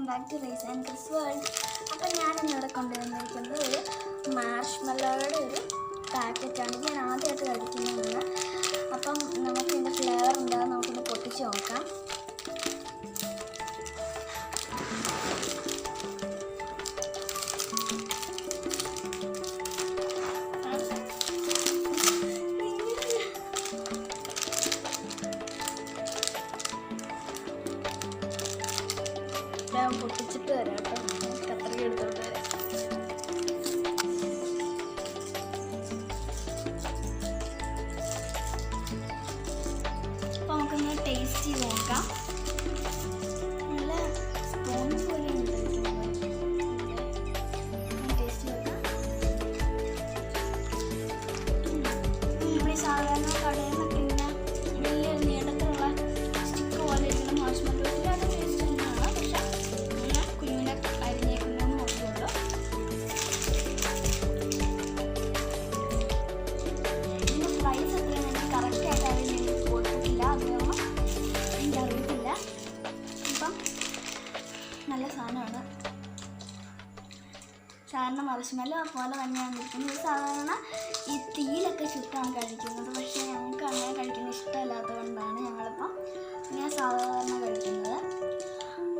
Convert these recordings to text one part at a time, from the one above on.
Back to rice and Chris world. അപ്പം ഞാനിന്നിവിടെ കൊണ്ടുവന്നിരിക്കുന്നത് ഒരു മാർഷ്മല്ലോയുടെ ഒരു പാക്കറ്റാണ്. ഞാൻ ആദ്യമായിട്ട് കഴിക്കുന്നതാണ്. അപ്പം നമുക്ക് ഇതിൻ്റെ ഫ്ലേവർ ഉണ്ടാകും. നമുക്കൊന്ന് പൊട്ടിച്ച് നോക്കാം. ഞാൻ പൊട്ടിച്ചിട്ട് വരാം കേട്ടോ. കത്രിക എടുത്തോണ്ട് വരാം. അപ്പോൾ നമുക്കൊന്ന് ടേസ്റ്റ് ചെയ്ത് നോക്കാം. നല്ല സ്പോഞ്ച് പോലെ ഉണ്ട്. ടേസ്റ്റ് നോക്കാം. നമ്മൾ ഈ സാധാരണ കടയിൽ നിന്നൊക്കെ ഇങ്ങനെ വലിയ നീളത്തിലുള്ള സ്റ്റിക്ക് പോലെ ഇരിക്കുന്ന മാർഷ്മല്ലോസിൻ്റെ അത് ടേസ്റ്റ് തന്നെയാണ്. പക്ഷെ ഇങ്ങനെ കുഞ്ഞിനെ അരിഞ്ഞേക്കുന്നതെന്ന് നോക്കിയുള്ളൂ. ഇതിൻ്റെ പ്രൈസ് എത്രയാണ് എനിക്ക് കറക്റ്റായിട്ട് അറിയില്ല. എനിക്ക് കൊടുത്തിട്ടില്ല. അതുകൊണ്ട് എനിക്ക് അറിയത്തില്ല. ഇപ്പം നല്ല സാധനമാണ്. സാധാരണ മാർഷ്മല്ലോ പോലെ തന്നെയാണ് ഇരിക്കുന്നത്. സാധാരണ ഈ തീയിലൊക്കെ ചുറ്റാണ് കഴിക്കുന്നത്. പക്ഷേ ഞങ്ങൾക്ക് അങ്ങനെ കഴിക്കുന്നത് ഇഷ്ടമല്ലാത്തതുകൊണ്ടാണ് ഞങ്ങളിപ്പം ഇങ്ങനെ സാധാരണ കഴിക്കുന്നത്.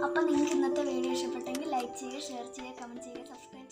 അപ്പം നിങ്ങൾക്ക് ഇന്നത്തെ വീഡിയോ ഇഷ്ടപ്പെട്ടെങ്കിൽ ലൈക്ക് ചെയ്യുക, ഷെയർ ചെയ്യുക, കമൻറ്റ് ചെയ്യുക, സബ്സ്ക്രൈബ്